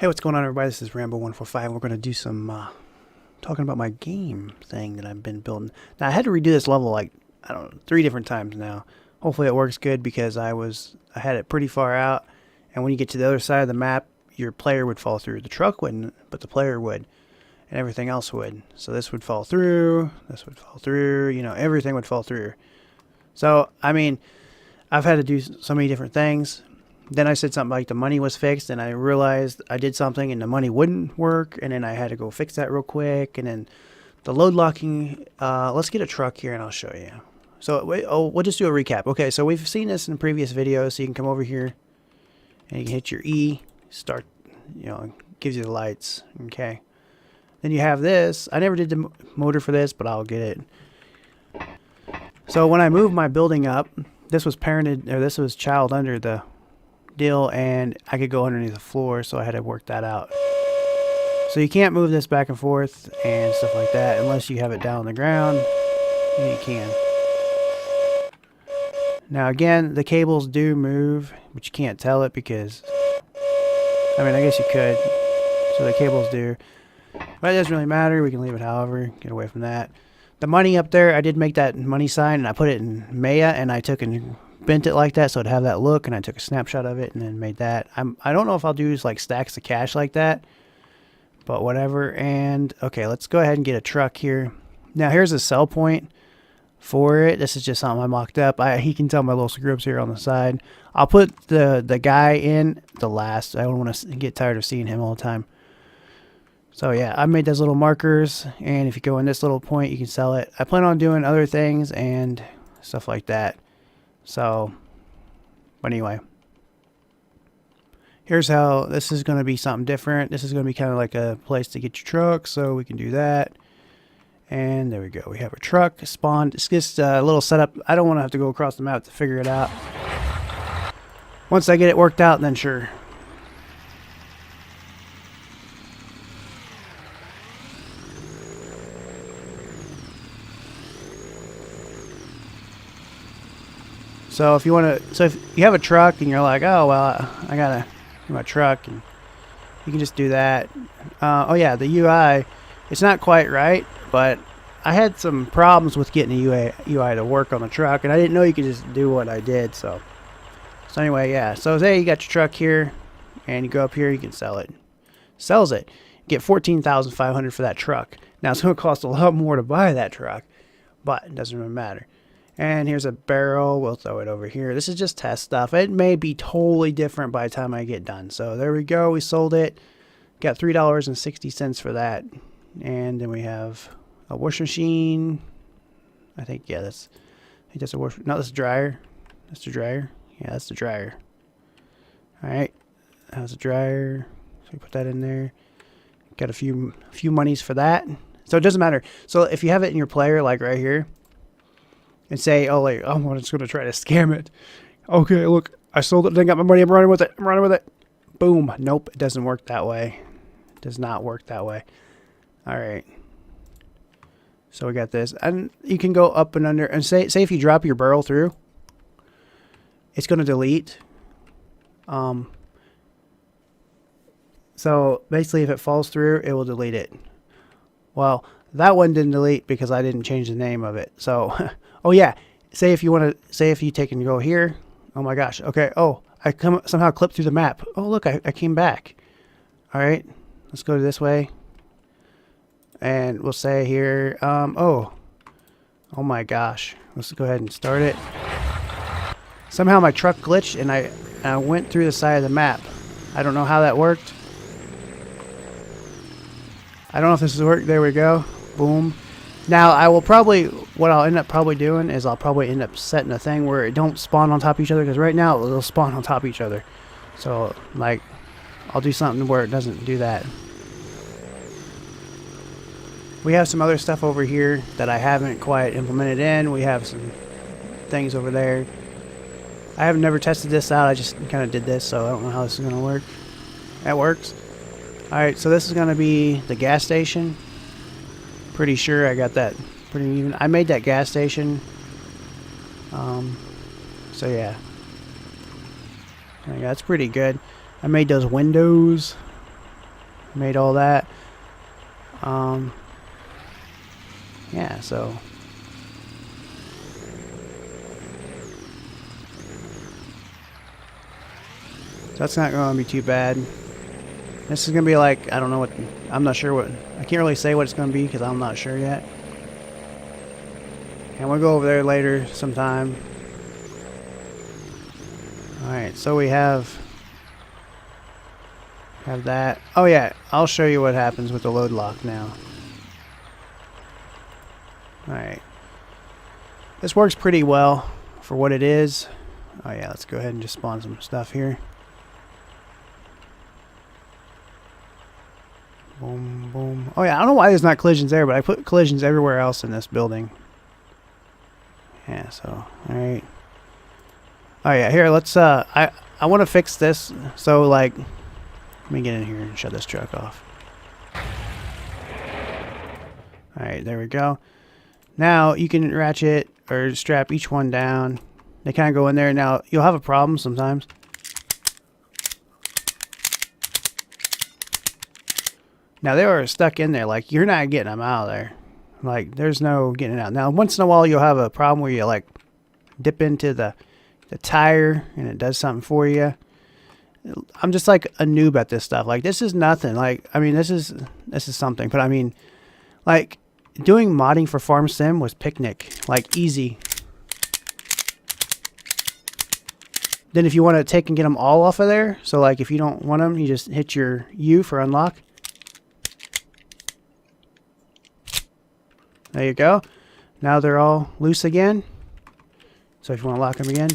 Hey, what's going on, everybody? This is Rambo145. We're going to do some talking about my game thing that I've been building. Now, I had to redo this level like, I don't know, 3 different times now. Hopefully it works good because I had it pretty far out, and when you get to the other side of the map, your player would fall through. The truck wouldn't, but the player would, and everything else would. So this would fall through, this would fall through, you know, everything would fall through. So, I mean, I've had to do so many different things. Then I said something like the money was fixed, and I realized I did something and the money wouldn't work, and then I had to go fix that real quick. And then the load locking, let's get a truck here and I'll show you. So we'll just do a recap. Okay, so we've seen this in previous videos, so you can come over here and you can hit your E, start, you know, it gives you the lights. Okay, then you have this. I never did the motor for this, but I'll get it. So when I moved my building up, this was parented, or this was child under the deal, and I could go underneath the floor, so I had to work that out. So you can't move this back and forth and stuff like that unless you have it down on the ground, and you can. Now again, the cables do move, but you can't tell it because, I mean, I guess you could. So the cables do, but it doesn't really matter. We can leave it however, get away from that. The money up there, I did make that money sign, and I put it in Maya, and I took and bent it like that so it'd have that look, and I took a snapshot of it and then made that. I don't know if I'll do like stacks of cash like that, but whatever. And okay, let's go ahead and get a truck here. Now here's a sell point for it. This is just something I mocked up. He can tell my little screw-ups here on the side. I'll put the guy in the last. I don't want to get tired of seeing him all the time. So yeah, I made those little markers, and if you go in this little point, you can sell it. I plan on doing other things and stuff like that. So, but anyway, here's how this is going to be something different. This is going to be kind of like a place to get your truck, so we can do that. And there we go. We have a truck spawned. It's just a little setup. I don't want to have to go across the map to figure it out. Once I get it worked out, then sure. So if you want to, so if you have a truck and you're like, oh well, I gotta get my truck, and you can just do that. Oh yeah, the UI, it's not quite right, but I had some problems with getting the UI to work on the truck, and I didn't know you could just do what I did. So anyway, yeah. So say you got your truck here, and you go up here, you can sell it. Sells it. Get $14,500 for that truck. Now it's gonna cost a lot more to buy that truck, but it doesn't really matter. And here's a barrel. We'll throw it over here. This is just test stuff. It may be totally different by the time I get done. So there we go. We sold it. Got $3.60 for that. And then we have a wash machine. I think, yeah, I think that's a wash. No, that's a dryer. That's the dryer. Yeah, that's the dryer. All right. That's a dryer. So we put that in there. Got a few monies for that. So it doesn't matter. So if you have it in your player, like right here, and say, oh, like, oh, I'm just going to try to scam it. Okay, look, I sold it, then got my money, I'm running with it, Boom. Nope, it doesn't work that way. It does not work that way. All right. So we got this. And you can go up and under, and say if you drop your barrel through, it's going to delete. So basically, if it falls through, it will delete it. Well, that one didn't delete because I didn't change the name of it. So, oh yeah, say if you take and go here. Oh my gosh. Okay. Oh, I somehow clipped through the map. Oh look, I came back. All right, let's go this way. And we'll say here. Oh my gosh. Let's go ahead and start it. Somehow my truck glitched and I went through the side of the map. I don't know how that worked. I don't know if this is work. There we go. Boom. Now I will probably, what I'll end up probably doing is I'll probably end up setting a thing where it don't spawn on top of each other, because right now it'll spawn on top of each other. So like I'll do something where it doesn't do that. We have some other stuff over here that I haven't quite implemented in. We have some things over there. I have never tested this out. I just kind of did this, so I don't know how this is going to work. That works. Alright, so this is going to be the gas station. Pretty sure I got that pretty even. I made that gas station. So yeah. That's pretty good. I made those windows. made all that. Yeah, so that's not going to be too bad. This is going to be like, I don't know what, I'm not sure what, I can't really say what it's going to be because I'm not sure yet. And we'll go over there later sometime. Alright, so we have that. Oh yeah, I'll show you what happens with the load lock now. Alright. This works pretty well for what it is. Oh yeah, let's go ahead and just spawn some stuff here. Boom, boom. Oh yeah, I don't know why there's not collisions there, but I put collisions everywhere else in this building. Yeah, so, alright. Oh yeah, here, let's, I want to fix this, so like, let me get in here and shut this truck off. Alright, there we go. Now, you can ratchet or strap each one down. They kind of go in there. Now, you'll have a problem sometimes. Now, they are stuck in there. Like, you're not getting them out of there. Like, there's no getting it out. Now, once in a while, you'll have a problem where you, like, dip into the tire and it does something for you. I'm just, like, a noob at this stuff. Like, this is nothing. Like, I mean, this is something. But, I mean, like, doing modding for Farm Sim was picnic. Like, easy. Then if you want to take and get them all off of there, so, like, if you don't want them, you just hit your U for unlock. There you go. Now they're all loose again. So if you want to lock them again,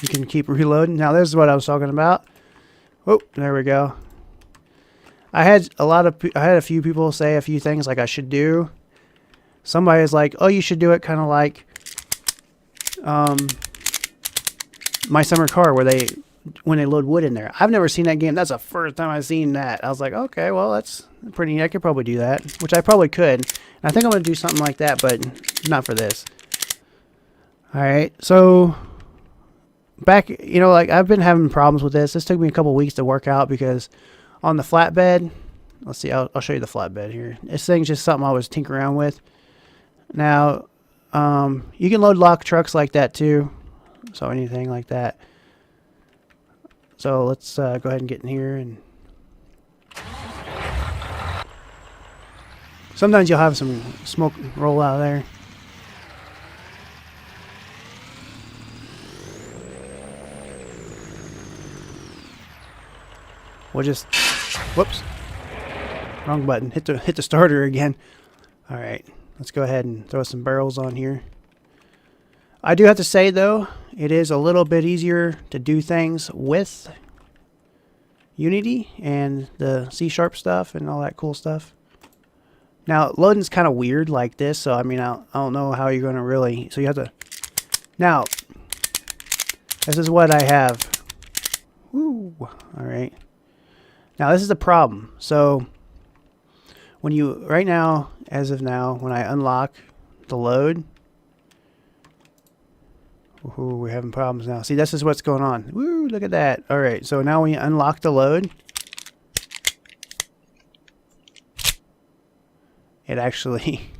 you can keep reloading. Now this is what I was talking about. Oh, there we go. I had a few people say a few things like I should do. Somebody is like, oh, you should do it kind of like My Summer Car, where when they load wood in there. I've never seen that game. That's the first time I've seen that. I was like, okay, well, that's pretty neat. I could probably do that, which I probably could. And I think I'm going to do something like that, but not for this. All right, so back, you know, like I've been having problems with this. This took me a couple weeks to work out because on the flatbed, let's see, I'll show you the flatbed here. This thing's just something I was tinkering around with. Now, you can load lock trucks like that too. So anything like that. So let's go ahead and get in here, and sometimes you'll have some smoke roll out of there. We'll just, whoops, wrong button. Hit the starter again. All right, let's go ahead and throw some barrels on here. I do have to say, though, it is a little bit easier to do things with Unity and the C# stuff and all that cool stuff. Now, loading's kind of weird like this, so I mean, I don't know how you're going to really... So you have to... Now, this is what I have. Woo! Alright. Now, this is the problem. So, when you... Right now, as of now, when I unlock the load... Ooh, we're having problems now. See, this is what's going on. Woo, look at that. All right, so now when you unlock the load, it actually,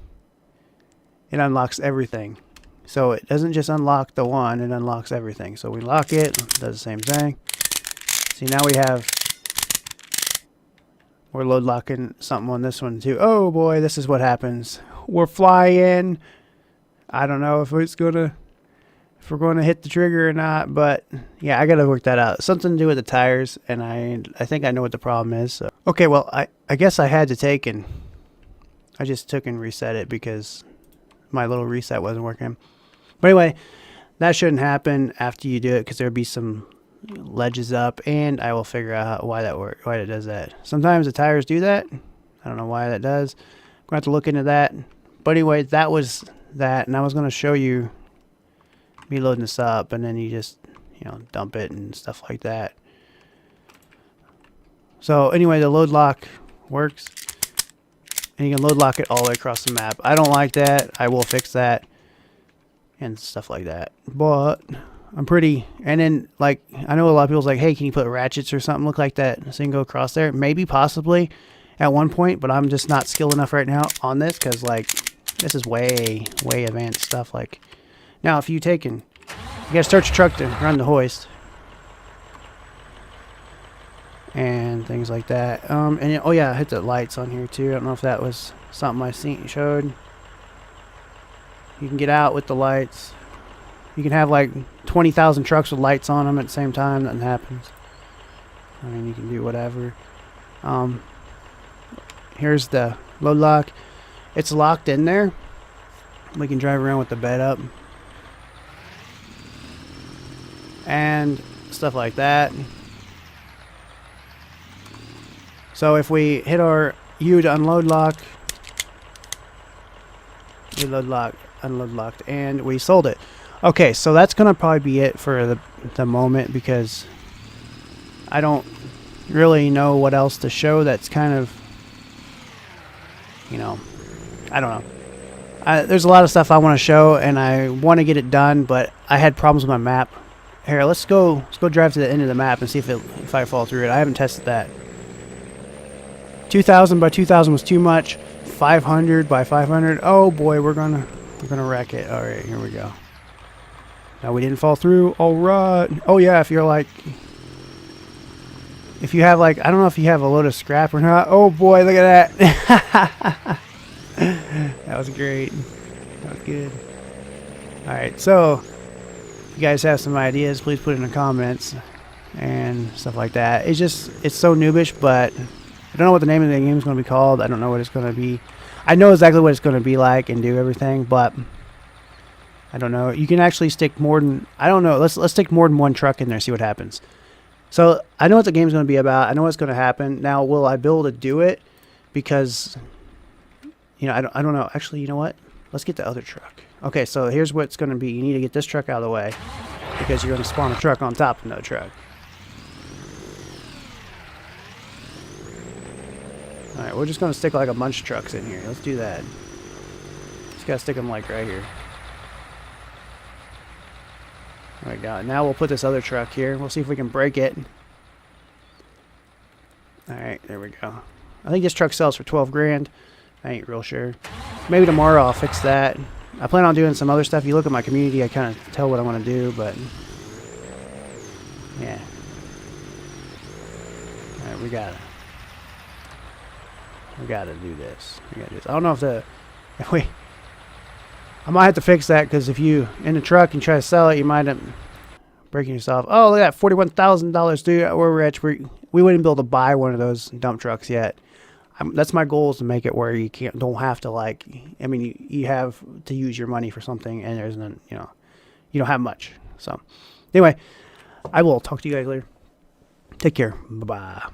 it unlocks everything. So it doesn't just unlock the one, it unlocks everything. So we lock it, does the same thing. See, now we're load locking something on this one too. Oh boy, this is what happens. We're flying. I don't know if we're going to hit the trigger or not, but yeah, I got to work that out. Something to do with the tires, and I think I know what the problem is. So. Okay, well, I guess I had to take and I just took and reset it because my little reset wasn't working. But anyway, that shouldn't happen after you do it because there'll be some ledges up, and I will figure out why it does that. Sometimes the tires do that. I don't know why that does. I'm going to have to look into that. But anyway, that was that, and I was going to show you me loading this up, and then you just, you know, dump it and stuff like that. So anyway, the load lock works, and you can load lock it all the way across the map. I don't like that. I will fix that and stuff like that. But I'm pretty, and then like I know a lot of people's like, hey, can you put ratchets or something look like that so you can go across there? Maybe, possibly, at one point, but I'm just not skilled enough right now on this because like this is way advanced stuff. Like now, if you gotta start your truck to run the hoist and things like that. And oh yeah, I hit the lights on here too. I don't know if that was something I showed. You can get out with the lights. You can have like 20,000 trucks with lights on them at the same time. Nothing happens. I mean, you can do whatever. Here's the load lock. It's locked in there. We can drive around with the bed up. And stuff like that. So if we hit our U to unload lock, reload lock, unload locked, and we sold it. Okay, so that's gonna probably be it for the moment because I don't really know what else to show. That's kind of, I don't know. There's a lot of stuff I want to show, and I want to get it done, but I had problems with my map. Here, let's go drive to the end of the map and see if I fall through it. I haven't tested that. 2,000 by 2,000 was too much. 500 by 500. Oh boy, we're gonna wreck it. All right, here we go. Now we didn't fall through. All right. Oh yeah, if you have like, I don't know if you have a load of scrap or not. Oh boy, look at that. That was great. That was good. All right, so if you guys have some ideas, please put it in the comments and stuff like that. It's so noobish, but I don't know what the name of the game is going to be called. I don't know what it's going to be. I know exactly what it's going to be like and do everything, but I don't know. You can actually stick more than, I don't know. Let's stick more than one truck in there, see what happens. So I know what the game's going to be about. I know what's going to happen. Now, will I be able to do it? Because, I don't know. Actually, you know what? Let's get the other truck. Okay, so here's what it's going to be. You need to get this truck out of the way because you're going to spawn a truck on top of another truck. Alright, we're just going to stick like a bunch of trucks in here. Let's do that. Just got to stick them like right here. Oh my god. Now we'll put this other truck here. We'll see if we can break it. Alright, there we go. I think this truck sells for 12 grand. I ain't real sure. Maybe tomorrow I'll fix that. I plan on doing some other stuff. You look at my community, I kind of tell what I want to do, but yeah. Alright, we gotta do this. I don't know if I might have to fix that because if you in the truck and try to sell it, you might end up breaking yourself. Oh, look at that, $41,000, dude. We're rich. We wouldn't be able to buy one of those dump trucks yet. That's my goal, is to make it where you don't have to you have to use your money for something, and there's none. You don't have much. So anyway, I will talk to you guys later. Take care. Bye bye.